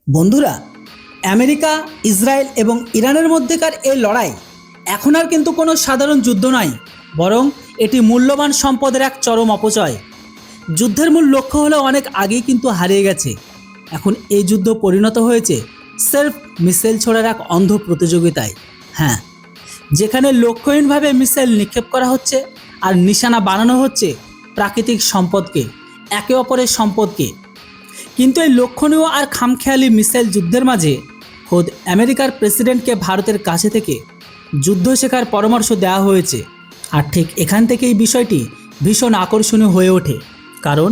বন্ধুরা, America, Israel এবং ইরানের মধ্যেকার এই লড়াই এখন আর কিন্তু কোনো সাধারণ যুদ্ধ নয়, বরং এটি মূল্যবান সম্পদের এক চরম অপচয়। যুদ্ধের মূল লক্ষ্য হলো অনেক আগেই কিন্তু হারিয়ে গেছে। এখন এই যুদ্ধ পরিণত হয়েছে সেলফ মিসাইল ছোড়ার এক অন্ধ প্রতিযোগিতায়। হ্যাঁ, যেখানে লক্ষ্যহীনভাবে মিসাইল নিক্ষেপ করা হচ্ছে আর নিশানা বানানো হচ্ছে প্রাকৃতিক সম্পদকে, একে অপরের সম্পদকে। কিন্তু এই লক্ষণীয় আর খামখেয়ালি মিসাইল যুদ্ধের মাঝে খোদ আমেরিকার প্রেসিডেন্টকে ভারতের কাছে থেকে যুদ্ধ শেখার পরামর্শ দেওয়া হয়েছে। আর ঠিক এখান থেকেই বিষয়টি ভীষণ আকর্ষণীয় হয়ে ওঠে, কারণ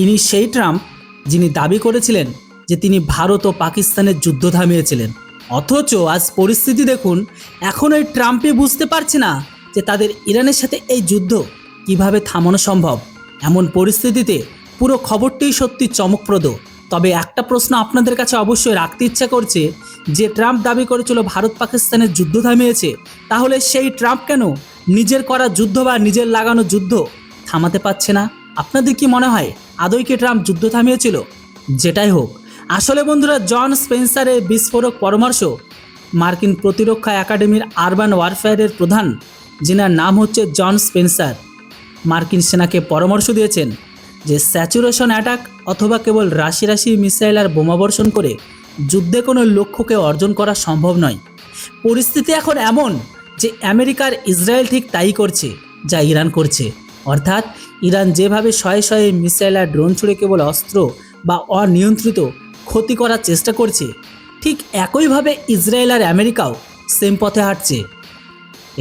ইনি সেই ট্রাম্প যিনি দাবি করেছিলেন যে তিনি ভারত ও পাকিস্তানের যুদ্ধ থামিয়েছিলেন। অথচ আজ পরিস্থিতি দেখুন, এখন এই ট্রাম্পই বুঝতে পারছে না যে তাদের ইরানের সাথে এই যুদ্ধ কিভাবে থামানো সম্ভব। এমন পরিস্থিতিতে পুরো খবরটিই সত্যি চমকপ্রদ। তবে একটা প্রশ্ন আপনাদের কাছে অবশ্যই রাখতে ইচ্ছা করছে, যে ট্রাম্প দাবি করেছিল ভারত পাকিস্তানের যুদ্ধ থামিয়েছে, তাহলে সেই ট্রাম্প কেন নিজের করা যুদ্ধ বা নিজের লাগানো যুদ্ধ থামাতে পারছে না? আপনাদের কি মনে হয় আদৌ কি ট্রাম্প যুদ্ধ থামিয়েছিল? যেটাই হোক, আসলে বন্ধুরা, জন স্পেন্সারের বিস্ফোরক পরামর্শ মার্কিন প্রতিরক্ষা একাডেমির আরবান ওয়ারফেয়ারের প্রধান, যিনার নাম হচ্ছে জন স্পেন্সার, মার্কিন সেনাকে পরামর্শ দিয়েছেন যে স্যাচুরেশন অ্যাটাক অথবা কেবল রাশি রাশি মিসাইল আর বোমাবর্ষণ করে যুদ্ধে কোনো লক্ষ্যকে অর্জন করা সম্ভব নয়। পরিস্থিতি এখন এমন যে আমেরিকার ইসরায়েল ঠিক তাই করছে যা ইরান করছে, অর্থাৎ ইরান যেভাবে শয়ে শয়ে মিসাইল আর ড্রোন ছুড়ে কেবল অস্ত্র বা অনিয়ন্ত্রিত ক্ষতি করার চেষ্টা করছে, ঠিক একইভাবে ইসরায়েল আর আমেরিকাও সেম পথে হাঁটছে।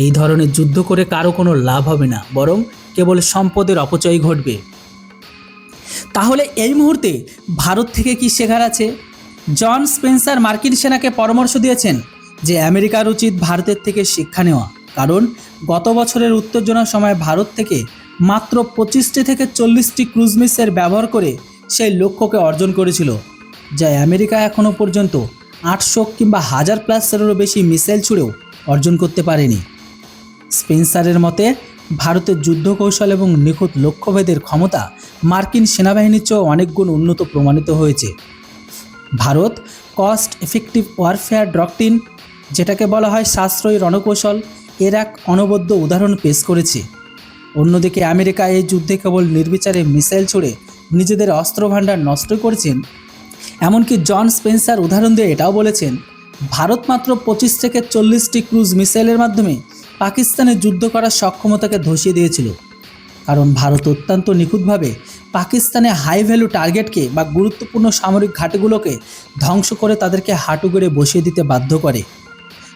এই ধরনের যুদ্ধ করে কারো কোনো লাভ হবে না, বরং কেবল সম্পদের অপচয় ঘটবে। তাহলে এই মুহূর্তে ভারত থেকে কি শেখার আছে? জন স্পেন্সার মার্কিন সেনাকে পরামর্শ দিয়েছেন যে আমেরিকার উচিত ভারতের থেকে শিক্ষা নেওয়া, কারণ গত বছরের উত্তেজনার সময় ভারত থেকে মাত্র 25টি থেকে 40টি ক্রুজ মিসাইল ব্যবহার করে সেই লক্ষ্যকে অর্জন করেছিল, যা আমেরিকা এখনও পর্যন্ত 800 কিংবা 1000+-এরও বেশি মিসাইল ছুড়েও অর্জন করতে পারেনি। স্পেন্সারের মতে ভারতের যুদ্ধ কৌশল এবং নিখুঁত লক্ষ্যভেদের ক্ষমতা মার্কিন সেনাবাহিনীর চেয়েও অনেক গুণ উন্নত প্রমাণিত হয়েছে। Bharat cost effective warfare doctrine, যেটাকে বলা হয় সাশ্রয়ী রণকৌশল, এর এক অনবদ্য উদাহরণ পেশ করেছে। অন্যদিকে আমেরিকা এই যুদ্ধে কেবল নির্বিচারে মিসাইল ছুড়ে নিজেদের অস্ত্রভাণ্ডার নষ্ট করেছেন। এমনকি জন স্পেন্সার উদাহরণ দিয়ে এটাও বলেছেন, ভারত মাত্র 25 থেকে 40টি ক্রুজ মিসাইলের মাধ্যমে পাকিস্তানের যুদ্ধ করার সক্ষমতাকে ধসিয়ে দিয়েছিল, কারণ ভারত অত্যন্ত নিখুঁতভাবে পাকিস্তানে হাই ভ্যালু টার্গেটকে বা গুরুত্বপূর্ণ সামরিক ঘাঁটিগুলোকে ধ্বংস করে তাদেরকে হাঁটু গেড়ে বসিয়ে দিতে বাধ্য করে।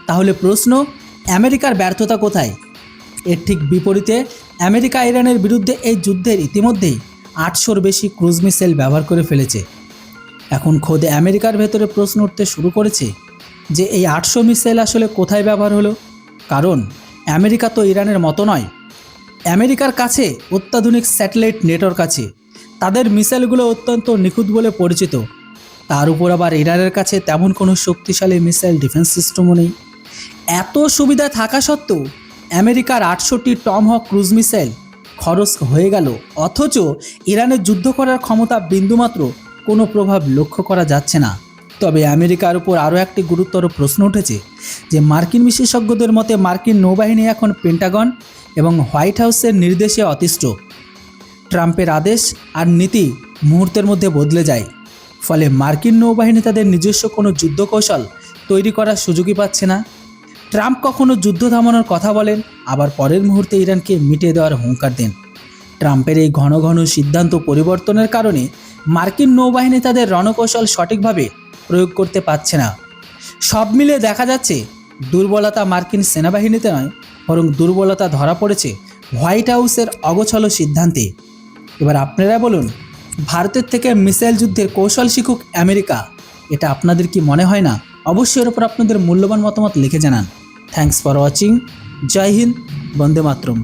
তাহলে প্রশ্ন, আমেরিকার ব্যর্থতা কোথায়? এর ঠিক বিপরীতে আমেরিকা ইরানের বিরুদ্ধে এই যুদ্ধের ইতিমধ্যেই 800-র বেশি ক্রুজ মিসাইল ব্যবহার করে ফেলেছে। এখন খোদে আমেরিকার ভেতরে প্রশ্ন উঠতে শুরু করেছে যে এই 800 মিসাইল আসলে কোথায় ব্যবহার হলো? কারণ আমেরিকা তো ইরানের মতো নয়। আমেরিকার কাছে অত্যাধুনিক স্যাটেলাইট নেটওয়ার্ক আছে, তাদের মিসাইলগুলো অত্যন্ত নিখুঁত বলে পরিচিত। তার উপর আবার ইরানের কাছে তেমন কোনো শক্তিশালী মিসাইল ডিফেন্স সিস্টেমও নেই। এত সুবিধা থাকা সত্ত্বেও আমেরিকার 800টি টমহক ক্রুজ মিসাইল খরচ হয়ে গেল, অথচ ইরানের যুদ্ধ করার ক্ষমতা বিন্দুমাত্র কোনো প্রভাব লক্ষ্য করা যাচ্ছে না। তবে আমেরিকার উপর আরও একটি গুরুতর প্রশ্ন উঠেছে, যে মার্কিন বিশেষজ্ঞদের মতে মার্কিন নৌবাহিনী এখন পেন্টাগন এবং হোয়াইট হাউসের নির্দেশে অতিষ্ঠ। ট্রাম্পের আদেশ আর নীতি মুহূর্তের মধ্যে বদলে যায়, ফলে মার্কিন নৌবাহিনী তাদের নিজস্ব কোনো যুদ্ধ কৌশল তৈরি করার সুযোগই পাচ্ছে না। ট্রাম্প কখনো যুদ্ধ থামানোর কথা বলেন, আবার পরের মুহূর্তে ইরানকে মিটিয়ে দেওয়ার হুঙ্কার দেন। ট্রাম্পের এই ঘন ঘন সিদ্ধান্ত পরিবর্তনের কারণে মার্কিন নৌবাহিনী তাদের রণকৌশল সঠিকভাবে প্রয়োগ করতে পারছে না। সব মিলে দেখা যাচ্ছে দুর্বলতা মার্কিন সেনাবাহিনীতে নয়, বরং দুর্বলতা ধরা পড়েছে হোয়াইট হাউসের অগোছালো সিদ্ধান্তে। এবার আপনারা বলুন, ভারতের থেকে মিসাইল যুদ্ধের কৌশল শিখুক আমেরিকা, এটা আপনাদের কি মনে হয় না? অবশ্যই এর উপর আপনাদের মূল্যবান মতামত লিখে জানান। Thanks for watching. জয় হিন্দ, বন্দে মাতরম।